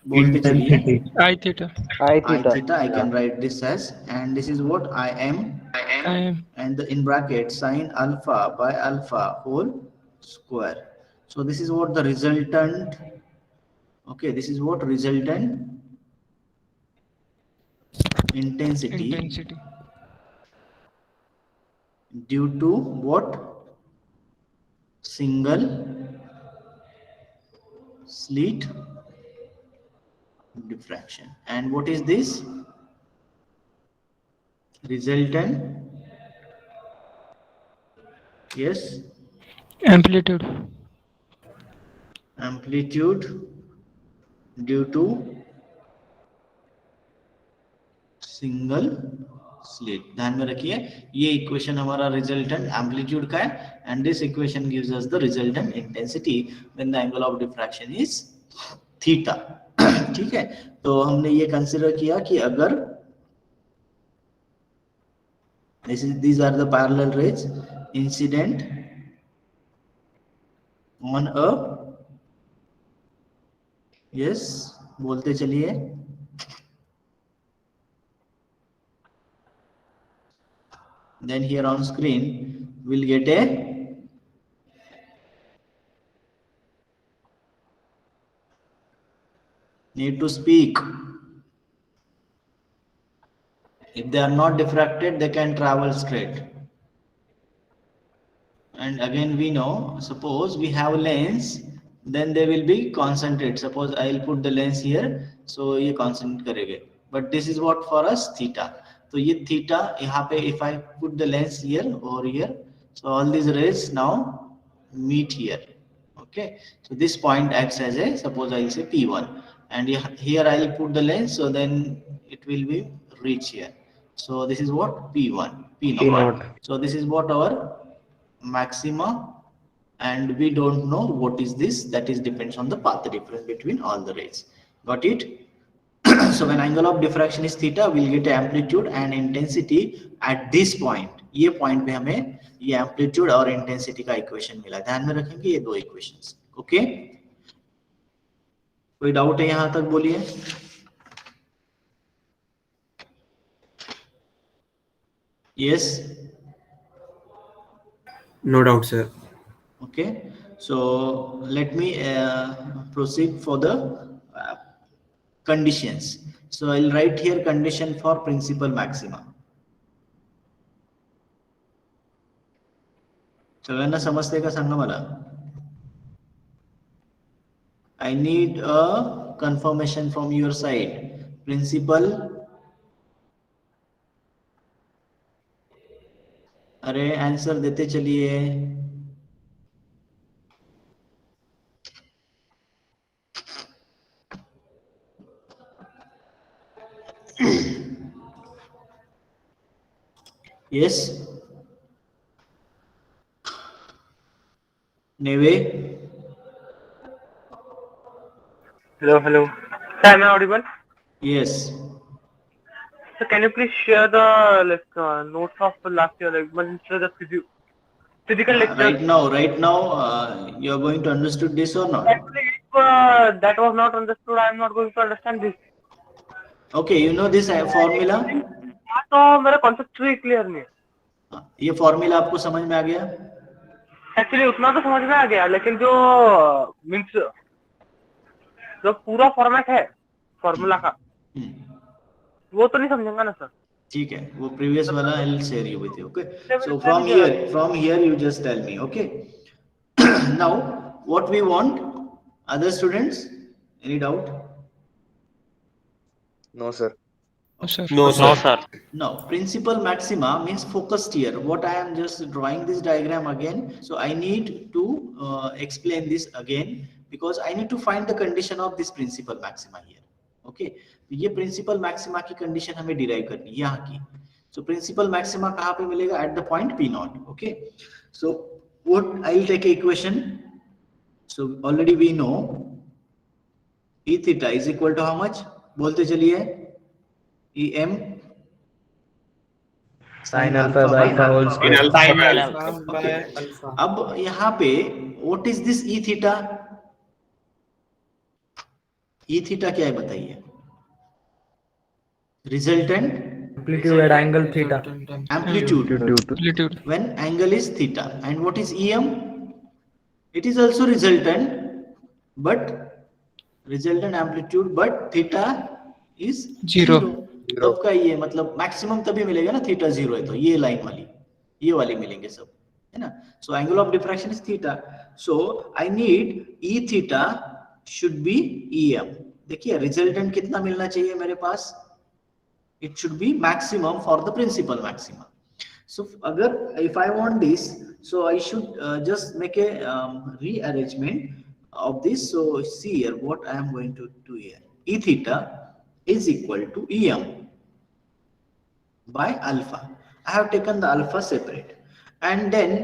बोलते चलिए. I theta. I I theta. theta, I can write this as, and this is what I am, I am. and the in bracket sine alpha by alpha whole square. So this is what the resultant. Okay, this is what resultant intensity Intensity. due to what? Single slit diffraction. And what is this? Resultant, yes, Amplitude. amplitude due to single slit. ध्यान में रखिए, ये equation हमारा resultant amplitude का है, and this equation gives us the resultant intensity when the angle of diffraction is theta. ठीक है, तो हमने ये कंसीडर किया कि अगर these are the parallel rays incident on a, yes, बोलते चलिए, then here on screen we'll get a need to speak. If they are not diffracted, they can travel straight. And again we know, suppose we have a lens, then they will be concentrate. Suppose I'll put the lens here, so ये concentrate करेंगे. But this is what for us theta. तो ये theta यहाँ पे, if I put the lens here or here, so all these rays now meet here. Okay, so this point acts as a, suppose I'll say P1, and here I'll put the lens, so then it will be reach here. So this is what P1, P0. P0. So this is what our maxima, and we don't know what is this. That is depends on the path difference between all the rays. Got it? So when angle of diffraction is theta, we'll get amplitude and intensity at this point. ये point पे हमें ये amplitude और intensity का equation मिला. ध्यान में रखेंगे ये दो equations. Okay? कोई डाउट है यहाँ तक? बोलिए. Yes. No doubt, sir. Okay, so let me proceed for the conditions. So I'll write here condition for principal maxima. सगळ्यांना समजते का सांगा मला? I need a confirmation from your side. Principal, अरे आंसर देते चलिए. Yes. Neve. Hello, hello. Sir, am I audible? Yes. So can you please share the notes of last year, the physical lecture? Right now, you are going to understood this or not? Actually, if that was not understood, I am not going to understand this. Okay, you know this formula? तो मेरा concept ही clear नहीं है. ये formula आपको समझ में आ गया? Actually उतना तो समझ में आ गया, लेकिन जो means जो पूरा format है formula का, वो तो नहीं समझेंगे ना सर. ठीक है, वो previous वाला I'll share you with you. Okay, so from here you just tell me. Okay. Now what we want, other students, any doubt? No, sir. No, sir. No, sir. No sir. Now principal maxima means focused here. What I am just drawing this diagram again, so I need to explain this again, because I need to find the condition of this principal maxima here. Okay, ये principal maxima की condition हमें derive करनी है यहाँ की. So principal maxima कहाँ पे मिलेगा? At the point P0. Okay, so what I'll take a equation. So already we know E theta is equal to how much? बोलते चलिए. EM Sin alpha by alpha whole square. Sin alpha by Okay. alpha. अब यहाँ पे what is this E theta? E theta क्या है बताइए? Resultant Amplitude at angle theta. amplitude Amplitude. when angle is theta. And what is em? It is also resultant, but resultant amplitude, but theta is Zero. तब का ये मतलब maximum तभी मिलेगा ना थीटा जीरो है तो ये लाइन वाली ये वाली मिलेंगे सब है ना. So angle of diffraction is theta. So I need e theta should be e m. देखिए रिजल्टेंट कितना मिलना चाहिए मेरे पास? It should be maximum for the principal maxima. So agar if I want this, so I should just make a rearrangement of this. So see here what I am going to do here. E theta is equal to em by alpha. I have taken the alpha separate, and then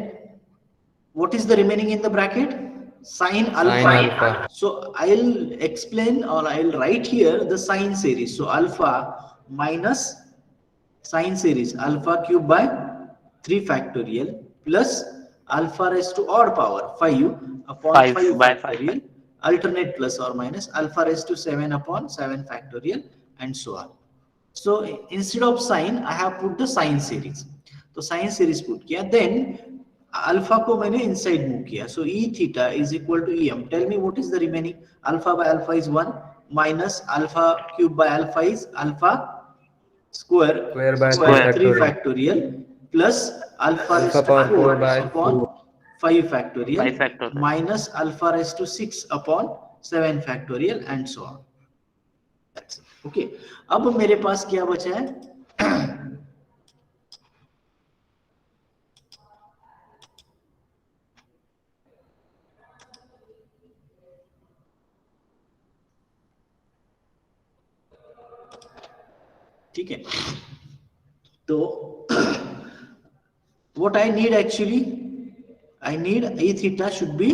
what is the remaining in the bracket? Sin alpha. So I'll explain or I'll write here the sine series. So alpha minus sine series alpha cube by 3 factorial plus alpha raised to odd power 5 upon 5 factorial alternate plus or minus alpha raised to 7 upon 7 factorial and so on. So instead of sine I have put the sine series. तो sine series put किया, then alpha को मैंने inside move किया. So e theta is equal to em. Tell me what is the remaining? Alpha by alpha is 1 minus alpha cube by alpha is alpha square by 3 factorial plus alpha raised to 4 upon 5 factorial minus alpha raised to 6 upon 7 factorial and so on. That's it. Okay. अब मेरे पास क्या बचा है? ठीक है. तो what I need actually, I need e theta should be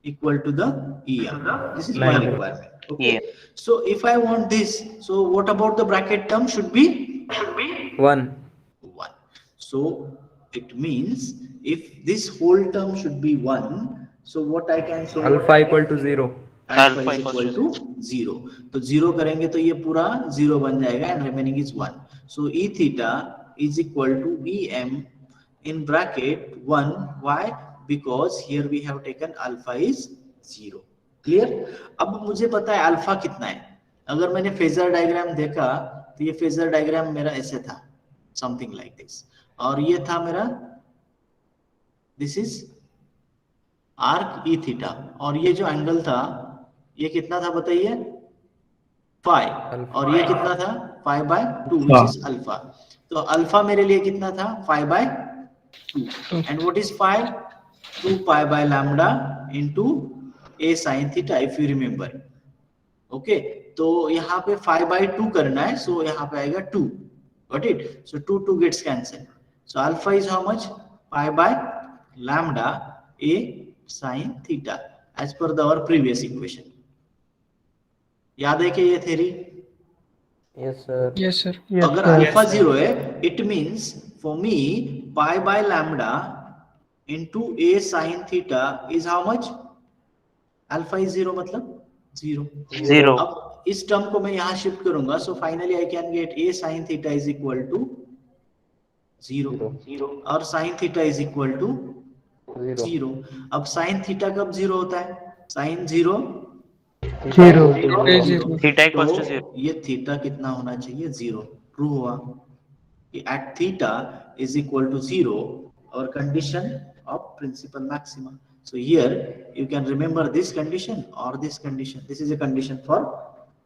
equal to the em. This is my requirement. Okay. So if I want this, so what about the bracket term? Should be 1. So it means if this whole term should be 1, so what I can say? Alpha equal to 0. Alpha is equal to 0. तो 0 करेंगे तो ये पूरा 0 बन जाएगा and remaining is 1. So e theta is equal to em in bracket 1. Why? Because here we have taken alpha is 0. Clear? अब मुझे पता है अल्फा कितना है. अगर मैंने फेजर डायग्राम देखा तो ये फेजर डायग्राम मेरा ऐसे था, something like this. और ये था मेरा, this is arc e theta. और ये जो एंगल था ये कितना था बताइए? फाई. और ये कितना था? 5/2 which is अल्फा. तो अल्फा मेरे लिए कितना था? 5/2. and what is 5? 2 pi by lambda into a sin theta if you remember. Okay. तो यहाँ पे 5/2 करना है, so यहाँ पे आएगा 2. Got it? So 2 gets cancelled. So alpha is how much? Pi by lambda a sin theta as per our previous equation. याद है कि ये theory? Yes sir. Yes, sir. अगर अल्फा 0 है, it means for me pi by lambda into a sin theta is how much? Alpha is 0 मतलब 0. अब इस term को मैं यहाँ शिफ्ट करूंगा, so finally I can get a sin theta is equal to 0 और sin theta is equal to 0. अब sin theta कब 0 होता है? sin 0 theta equals to 0. ये थीटा कितना होना चाहिए? 0. ट्रू हुआ कि at theta is equal to 0 और condition of principal maxima. So here you can remember this condition और this condition. This is a condition for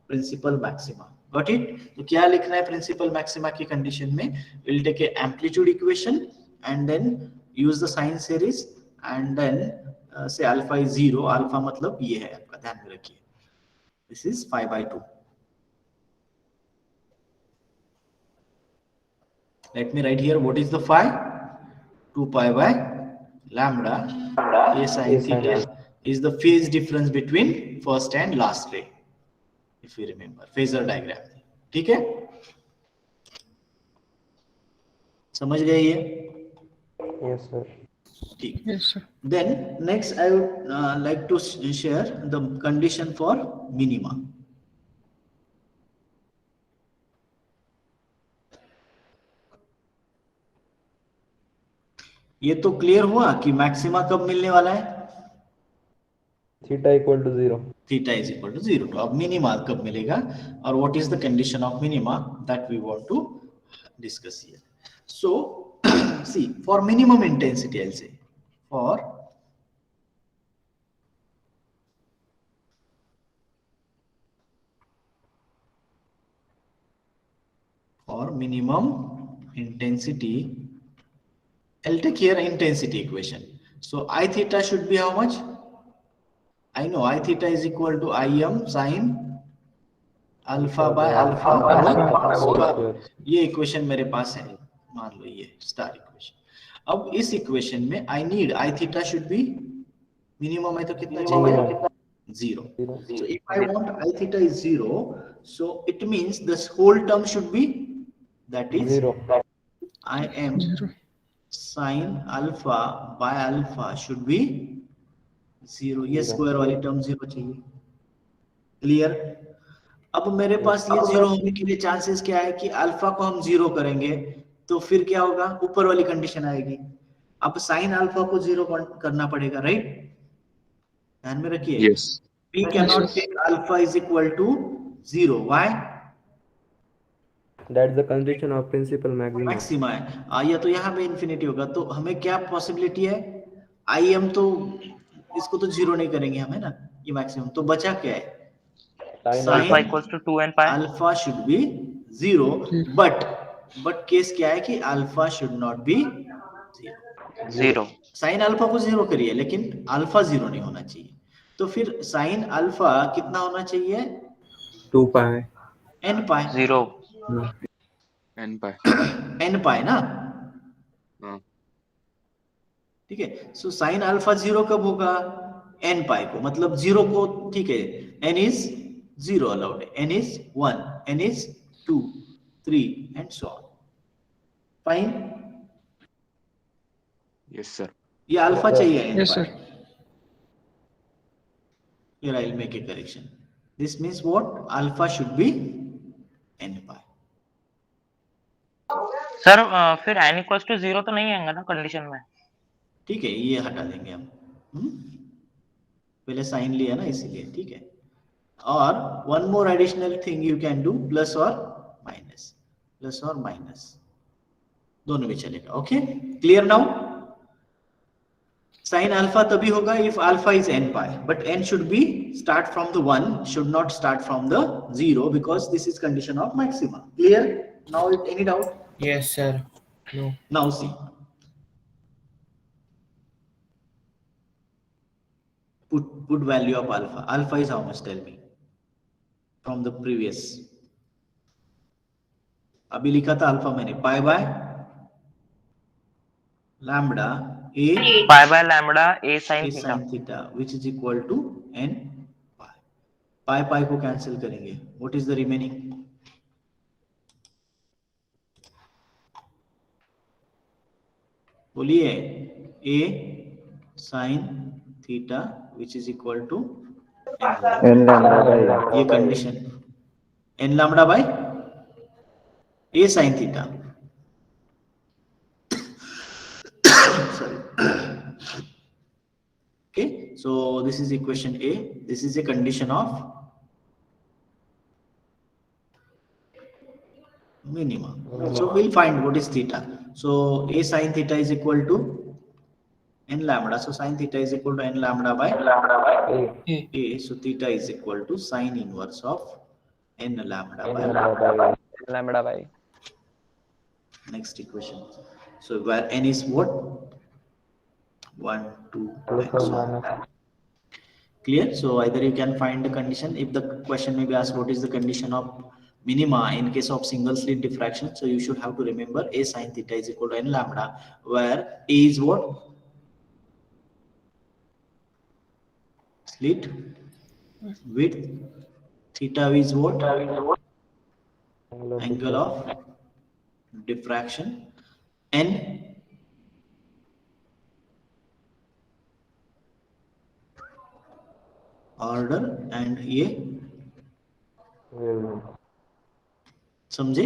principal maxima. Got it? तो क्या लिखना है प्रिंसिपल मैक्सिमा की कंडीशन में? Will take a amplitude equation and then use the sine series and then say alpha is 0. Alpha मतलब ये है आपका, ध्यान में रखिए. This is 5/2. Let me write here what is the phi? 2 pi by lambda a sin theta is the phase difference between first and last ray. If you remember phasor diagram. ठीक है? समझ गए ये? Yes sir. ठीक. Yes, sir. Then next I would like to share the condition for minima. ये तो clear हुआ कि मैक्सिमा कब मिलने वाला है, theta equal to 0। Theta is equal to 0। तो अब मिनिमा कब मिलेगा और what is the condition of minima that we want to discuss here. So see, for minimum intensity I'll say for minimum intensity, I'll take here intensity equation. So I theta should be how much? I know I theta is equal to Im sin alpha by alpha whole square. ये equation मेरे पास है, मान लो ये star equation. अब इस equation में I need I theta should be minimum है तो कितना चाहिए, 0. So if I want I theta is 0, so it means this whole term should be, that is 0. I am 0. sin alpha by alpha should be 0. ये square वाली term 0 चाहिए. Clear. अब मेरे पास ये 0 होने के लिए चांसेस क्या है कि अल्फा को हम 0 करेंगे तो फिर क्या होगा, ऊपर वाली कंडीशन आएगी. अब साइन अल्फा को 0 करना पड़ेगा, राइट. ध्यान में रखिए. Yes. We cannot take alpha is equal to 0. Why? That's the condition of principal maximum. Maxima है. या तो यहाँ पे इन्फिनिटी होगा, तो हमें क्या पॉसिबिलिटी है, आई एम तो इसको तो 0 नहीं करेंगे हम, है ना, ये मैक्सिमम. तो बचा क्या है, alpha equals to 2 n pi. Alpha should be 0, but case क्या है कि alpha should not be 0. Sine alpha को 0 करिए लेकिन अल्फा 0 नहीं होना चाहिए. तो फिर साइन अल्फा कितना होना चाहिए, 2 pi. n पाई. 0. N pi. n पाई ना, हाँ. ठीक है. सो साइन अल्फा 0 कब होगा, n पाई को, मतलब 0 को, ठीक है. n इज 0 अलाउड है, n is 1, n is 2, 3 and so on. Fine. Yes, sir. ये अल्फा चाहिए n Yes, pi. sir. Here I'll make a correction. This means what? Alpha should be n pi. Sir फिर n equals to 0 तो नहीं आएगा ना condition में. ठीक है, ये हटा देंगे हम. पहले साइन लिया ना इसीलिए, ठीक है. और one more additional thing you can do, plus और माइनस, प्लस और माइनस दोनों भी चलेगा. Okay, clear now. Sine alpha तभी होगा if alpha is n pi, but n should be start from the 1, should not start from the 0, because this is condition of maxima. Clear now? Any doubt? Yes, sir. No. Now see, put value of alpha. Alpha is how much, tell me, from the previous. अभी लिखा था alpha मैंने, pi by lambda a pi by lambda a sin a theta. sin theta which is equal to n pi. pi pi को cancel करेंगे, what is the remaining? बोलिए, a sin theta which is equal to n lambda by ये condition, n lambda by a sin theta. Sorry. Okay, so this is equation A. This is a condition of minima. So we'll find what is theta. So a sin theta is equal to n lambda. So sin theta is equal to n lambda by a. So theta is equal to sin inverse of n lambda by lambda by. Next equation. So where n is what? 1, 2, and so on. Clear? So either you can find the condition. If the question may be asked, what is the condition of minima in case of single slit diffraction? So you should have to remember a sin theta is equal to n lambda, where a is what? Slit width. Theta is what? Angle of diffraction. N order and ये समझे?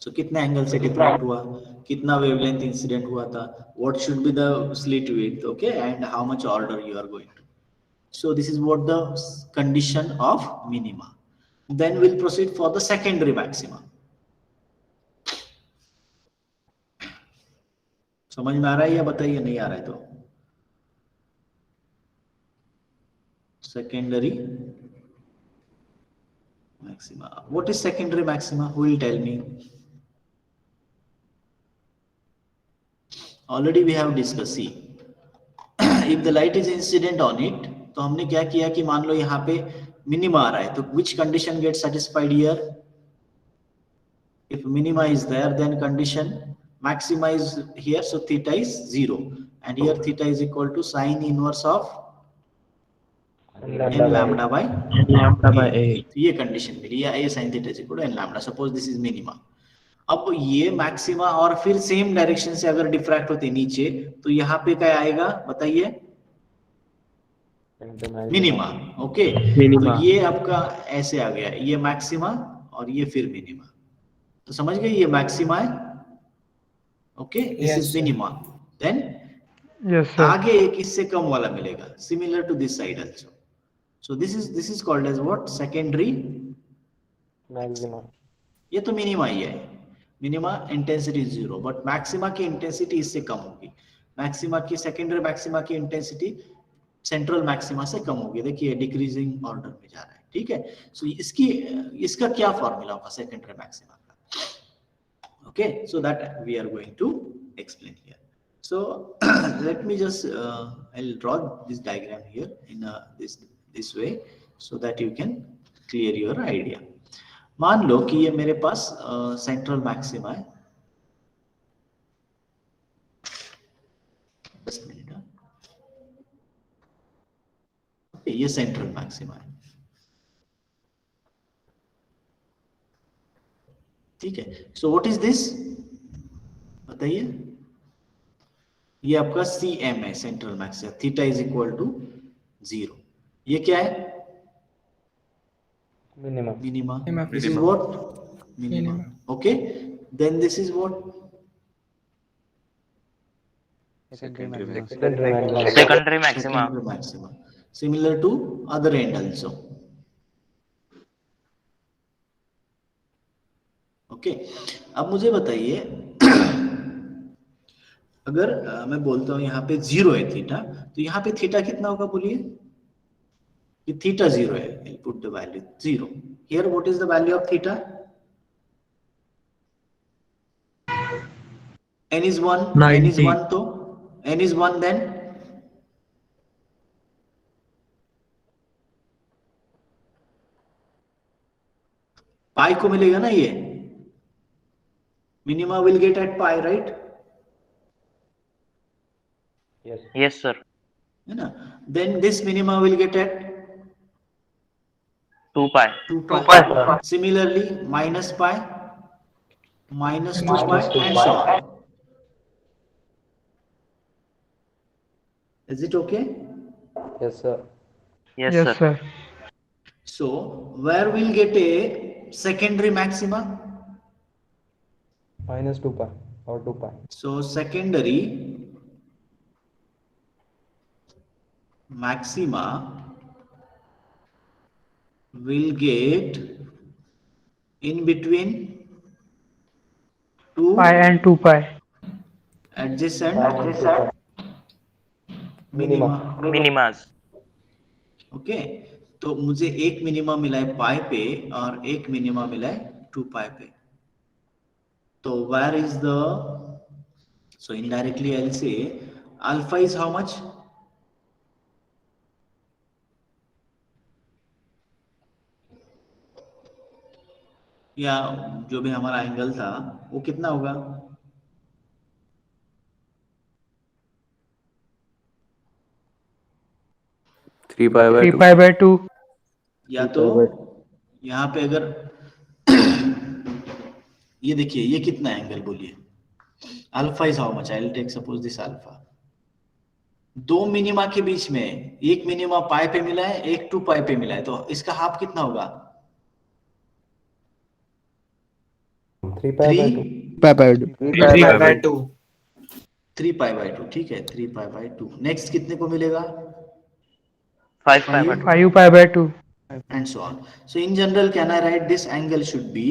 So कितने angle से diffract हुआ, कितना wavelength incident हुआ था, what should be the slit width, okay, and how much order you are going to. So this is what the condition of minima. Then we'll proceed for the secondary maxima. समझ में आ रहा है या बताइए, नहीं आ रहा है तो? Secondary maxima. What is secondary maxima? Who will tell me? Already we have discussed. See, if the light is incident on it, तो हमने क्या किया कि मान लो यहाँ पे minima आ रहा है, तो which condition gets satisfied here? If minima is there, then condition maxima is here, so theta is 0, and here theta is equal to sine inverse of n lambda by a. तो ये condition मिली, या a sin theta is equal to n lambda. Suppose this is minima. अब ये maxima और फिर same direction से अगर diffract होते नीचे, तो यहाँ पे क्या आएगा बताइए? मिनिमा. ओके, तो ये आपका ऐसे आ गया, ये मैक्सिमा और ये फिर मिनिमा. तो समझ गए, ये मैक्सिमा है. Okay, this is minima. Then आगे एक इससे कम वाला मिलेगा, similar to this side also. So this is called as what? Secondary maxima. ये तो मिनिमा ही है. मिनिमा इंटेंसिटी 0, बट मैक्सिमा की इंटेंसिटी इससे कम होगी. मैक्सिमा की, सेकेंडरी मैक्सिमा की इंटेंसिटी सेंट्रल मैक्सिमा से कम होगी. देखिए डिक्रीजिंग ऑर्डर में जा रहा है. ठीक है, सो इसका क्या फॉर्मूला होगा सेकेंडरी मैक्सिमा का? Okay, so that we are going to explain here. So let me just I will draw this diagram here in this way so that you can clear your idea. मान लो कि ये मेरे पास central maxima है. just minute. ये central maxima है. ठीक है, सो व्हाट इज दिस बताइए? ये आपका CM है, central maxima. Theta is equal to 0. ये क्या है? Minima. This is what? Minima. Okay. Then this is what? Secondary maxima. Secondary maxima. Secondary maxima. Similar to other end also. Okay. अब मुझे बताइए, अगर मैं बोलता हूँ यहाँ पे 0 है थीटा, तो यहाँ पे थीटा कितना होगा बोलिए? कि theta 0 है. I'll put the value 0. Here what is the value of theta? N is 1. 90. N is 1 तो N is 1 then pi को मिलेगा ना ये. Minima will get at pi, right? Yes sir. है ना? Then this minima will get at 2 pi. 2 pi. Similarly, minus pi, minus 2 pi, and so on. Is it okay? Yes, sir. Yes sir. So, where we'll get a secondary maxima? Minus 2 pi or 2 pi. So, secondary maxima will get in between 2 pi and 2 pi. adjacent minima. Minimas. Okay, तो मुझे एक minima मिला है पाई पे और एक minima मिला है 2 पाई पे. तो where is the, so indirectly I'll say alpha is how much? या जो भी हमारा एंगल था वो कितना होगा? Three pi by 2. या तो यहाँ पे अगर ये देखिए ये कितना एंगल बोलिए? Alpha is how much? I will take suppose this alpha. दो मिनिमा के बीच में एक मिनिमा पाई पे मिला है, एक 2 पाई पे मिला है, तो इसका हाफ कितना होगा? 3 pi by 2. 3 pi by 2. 3 pi by 2. 3 pi by 2, ठीक है, 3 पाई बाय 2। नेक्स्ट कितने को मिलेगा? 5 pi by 2. 5 pi by 2. And so on. So in general, can I write this angle should be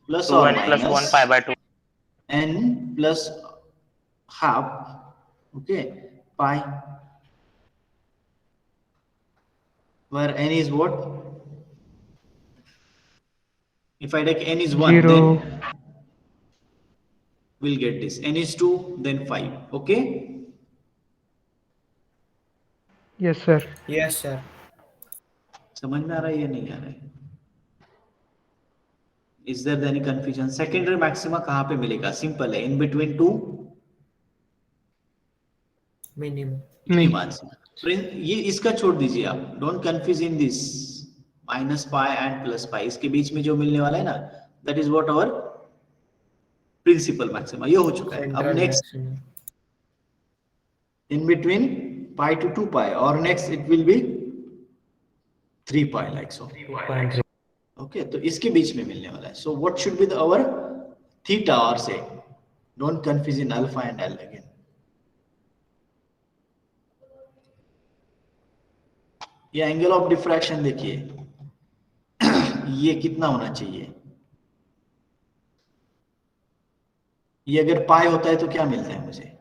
plus 2 or and plus 1 minus pi by 2. n plus half, okay, pi, where n is what? If I take n is 1, 0. then we'll get this. N is 2, then 5, okay? Yes, sir. Yes, sir. समझ में आ रहा है या नहीं आ रहा है? Is there any confusion? Secondary maxima कहाँ पे मिलेगा? Simple है, in between two minima. ये इसका छोड़ दीजिए आप, don't confuse in this minus pi and plus pi. इसके बीच में जो मिलने वाला है ना, that is what our principal maxima. ये हो चुका है. अब next in between pi to 2 pi, or next it will be 3 pi like so. Okay, तो इसके बीच में मिलने वाला है. So what should be our theta, or say, don't confuse in alpha and L again. ये एंगल ऑफ डिफ्रैक्शन देखिए, ये कितना होना चाहिए? ये अगर पाई होता है तो क्या मिलता है मुझे?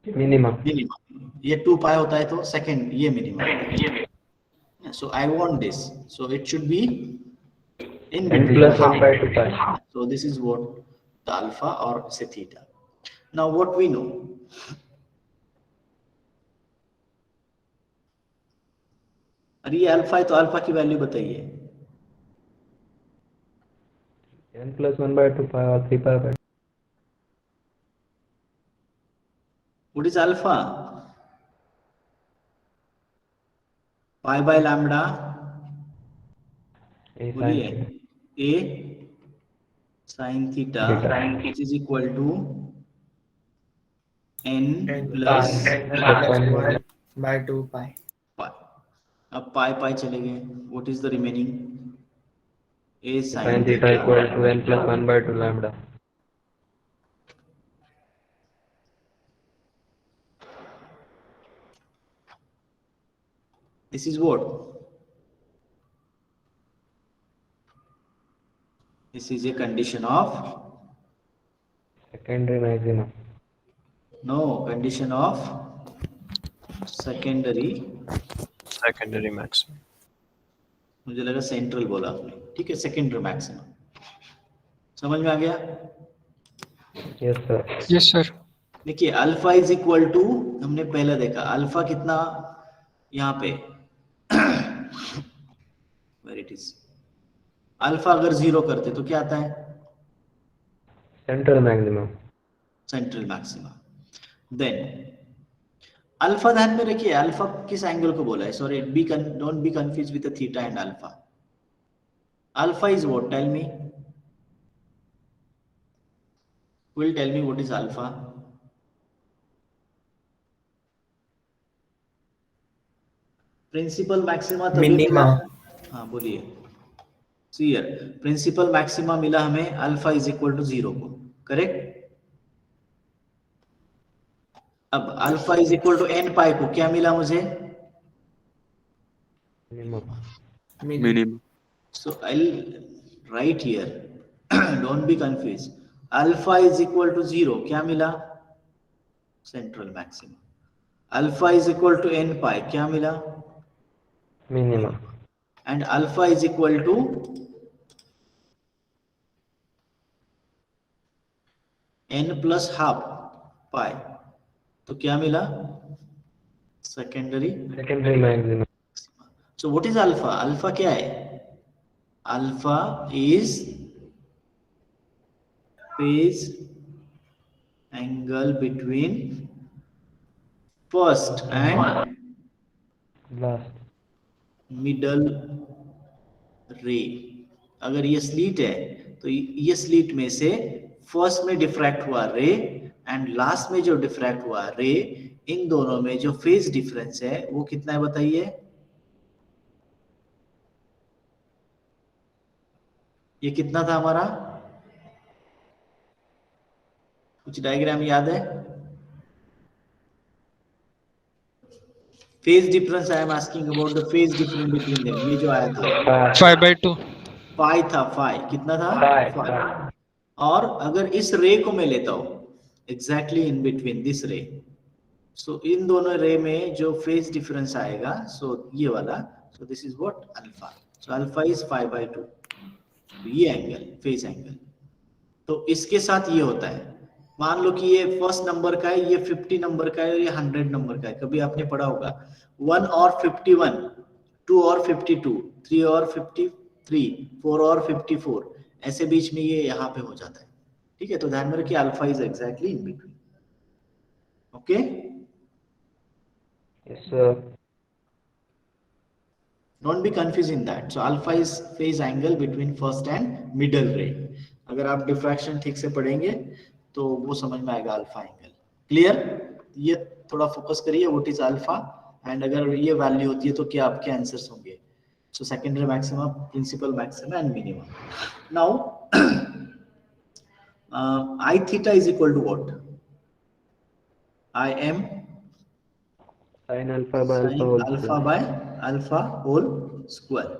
Minimum. मिनिमम. ये 2 पाई होता है तो सेकंड, ये minimum. So I want this. So it should be in N between. plus 1 by 2 pi. So this is what the alpha, or say theta. Now what we know? अरे ये alpha है तो alpha की value बताइए. N plus 1 by 2 pi or 3 pi by 2. What is alpha? Pi by lambda. A बोलिए. sin A sin theta, which is equal to n plus by 2 pi. pi. अब pi pi चले गए. What is the remaining? A Sin sin theta equal to n plus 1 by 2 lambda. This is what? This is a condition of, Secondary maximum. no, condition of secondary. maximum. मुझे लगा central बोला आपने, ठीक है, secondary maximum. समझ में आ गया? Yes, sir. Yes, sir. देखिए अल्फा इज इक्वल टू, हमने पहले देखा अल्फा कितना यहाँ पे वेर इट इज, अल्फा अगर 0 करते तो क्या आता है? Central maximum. Central maxima. Then alpha ध्यान में रखिए, अल्फा किस एंगल को बोला है? Sorry, don't be confuse with theta and alpha. Alpha is what? Tell me, will tell me what is alpha? Principal maxima minima. हाँ बोलिए. See here, प्रिंसिपल मैक्सिमा मिला हमें अल्फा इज इक्वल टू 0 को, correct? अब alpha is equal to n pi को क्या मिला मुझे? Minimum. So I'll write here, don't be confused. Alpha is equal to 0 क्या मिला? Central maxima. Alpha is equal to n pi क्या मिला? Minimum. And alpha is equal to n plus half pi, तो क्या मिला? Secondary. Secondary maximum. So what is alpha? Alpha क्या है? Alpha is phase angle between first and Last. middle ray. अगर ये slit है तो ये स्लीट में से फर्स्ट में डिफ्रैक्ट हुआ रे एंड लास्ट में जो डिफ्रैक्ट हुआ रे, इन दोनों में जो फेज डिफरेंस है वो कितना है बताइए? ये कितना था हमारा? कुछ डायग्राम याद है? Phase difference I am asking about the phase difference between them. ये जो आया था 5/2. फाई था. फाई कितना था? 5. और अगर इस रे को मैं लेता हूं एग्जैक्टली इन बिटवीन दिस रे, सो इन दोनों रे में जो फेज डिफरेंस आएगा, सो ये वाला, सो this is what? Alpha. So alpha is 5/2. ये एंगल फेज एंगल. तो इसके साथ ये होता है. मान लो कि ये फर्स्ट नंबर का है, ये 50 नंबर का है और ये 100 नंबर का है. कभी आपने पढ़ा होगा 1 और 51, 2 और 52, 3 और 53, 4 और 54, ऐसे बीच में ये यहाँ पे हो जाता है. ठीक है, तो ध्यान में रखिए alpha is exactly in between. Okay, Yes, sir. Don't be confuse in that. So alpha is phase angle between first and middle रे. अगर आप डिफ्रैक्शन ठीक से पढ़ेंगे तो वो समझ में आएगा अल्फा एंगल. क्लियर? ये थोड़ा फोकस करिए व्हाट इज अल्फा, एंड अगर ये वैल्यू होती है तो क्या आपके आंसर्स होंगे. So secondary maxima, principal maxima and minimum. Now I theta is equal to what? I am Sin alpha by sin alpha whole alpha square. by alpha whole square.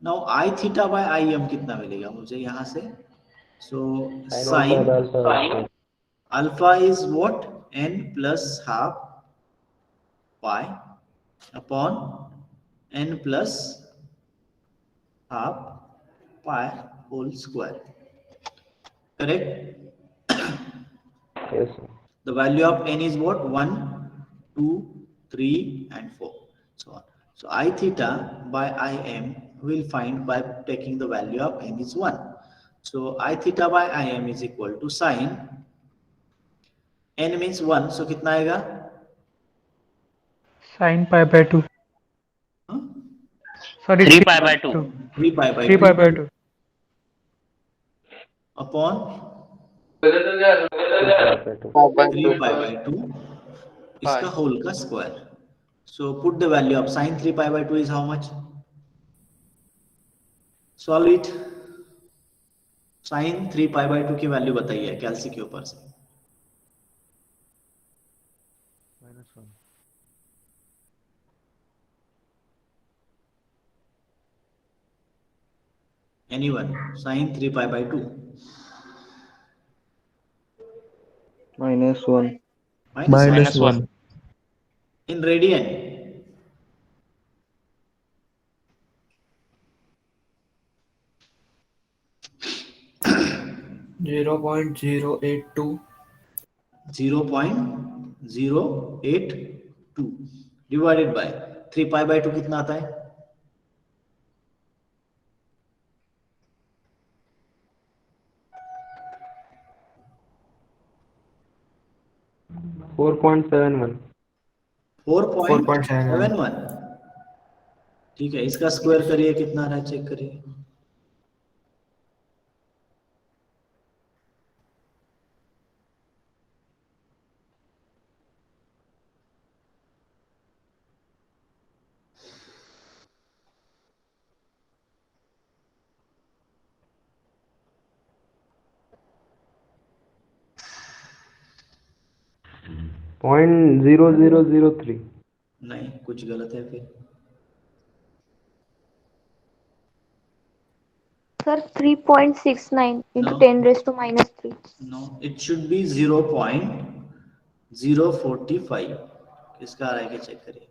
Now I theta by I m कितना मिलेगा मुझे यहाँ से? So Sin alpha by alpha whole square. alpha is what? N plus half pi upon n plus half pi whole square. Correct? Yes, sir. The value of n is what? 1, 2, 3 and 4, so on. So I theta by I m we'll find by taking the value of n is 1. So I theta by I m is equal to sin n means 1, so कितना आएगा? Sin pi/2. Huh? Sorry. 3 pi by 2. 3 pi by 3 2 pi/2. upon 3 pi by 2 इसका whole का square. So put the value of sin 3 pi by 2 is how much? Solve it. sin 3 pi by 2 की value बताइए कैलसी के ऊपर से. -1. Anyone? Sin 3 pi by 2. -1. -1. In radian. 0.082. 0.082 divided by 3 pi by 2 कितना आता है? 4.71. 4.71. ठीक है, इसका स्क्वायर करिए कितना आ रहा है चेक करिए. .0003. नहीं, कुछ गलत है फिर. Sir, 3.69 into No. 10 raised to -3. No, it should be 0.045. किसका आ रहा है क्या चेक करिए.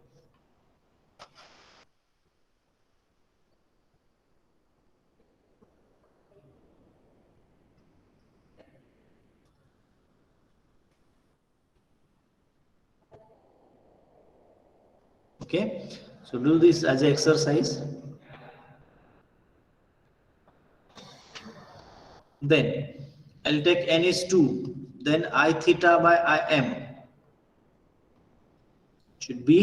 Okay, so do this as an exercise. Then I'll take n is 2, then I theta by I m should be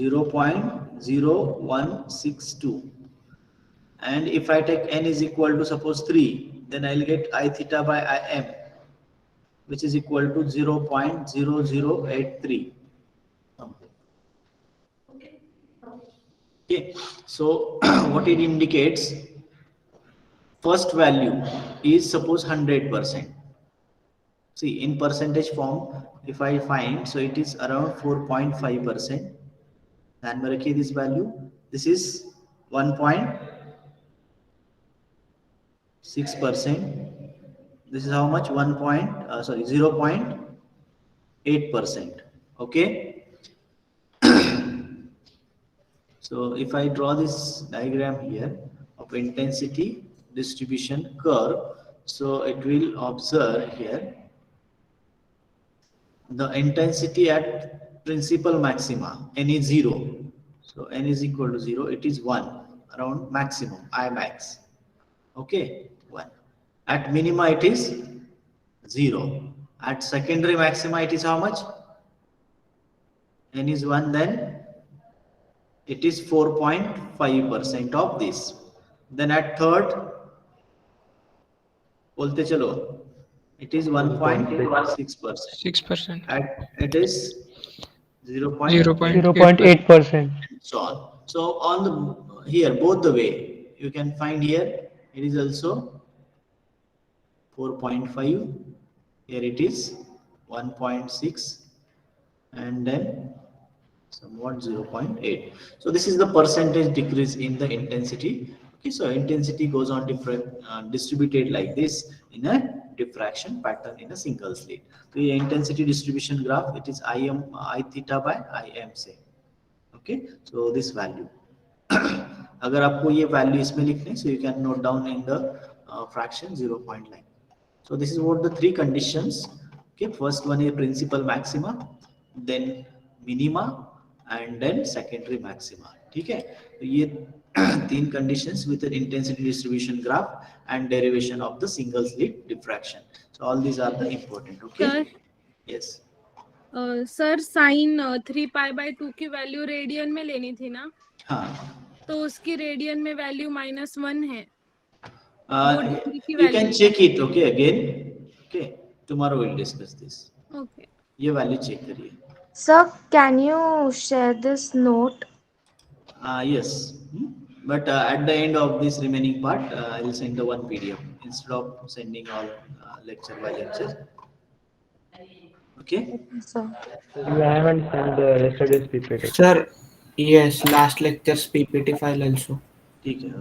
0.0162, and if I take n is equal to suppose 3, then I'll get I theta by I m which is equal to 0.0083. Okay, so what it indicates, first value is suppose 100%. See, in percentage form, if I find, so it is around 4.5%. ध्यान में रखिए this value. This is 1.6%. This is how much? 0.8%. Okay. So if I draw this diagram here of intensity distribution curve, so it will observe here the intensity at principal maxima, n is 0. So n is equal to 0, it is 1, around maximum, I max. Okay, 1. At minima it is 0. At secondary maxima it is how much? N is 1, then it is 4.5% of this. Then at third, bolte chalo, it is 1.6%. 6%. At it is 0.8%. so on. So on the here both the way you can find here it is also 4.5. Here it is 1.6, and then somewhat 0.8. So this is the percentage decrease in the intensity. Okay, so intensity goes on different distributed like this in a diffraction pattern in a single slit. So the intensity distribution graph, it is I theta by Im से. Okay, so this value. अगर आपको ये value इसमें लिखने, so you can note down in the fraction 0.9. So this is what the three conditions. Okay, first one is principal maxima, then minima, and then secondary maxima. ठीक है, तो ये तीन conditions with an intensity distribution graph and derivation of the single slit diffraction. So all these are the important. Okay. Sir? Yes. Sir sine 3π/2 की value radian में लेनी थी ना, हाँ. तो उसकी रेडियन में वैल्यू -1 है. You can check it. Okay, again. Okay, tomorrow we'll discuss this. Okay. ये वैल्यू चेक करिए. Sir, can you share this note? Yes. But at the end of this remaining part, I will send the one PDF instead of sending all lecture by lecture. Okay. Sir. You haven't sent the yesterday's PPT. Sir, yes, last lecture's PPT file also. ठीक है.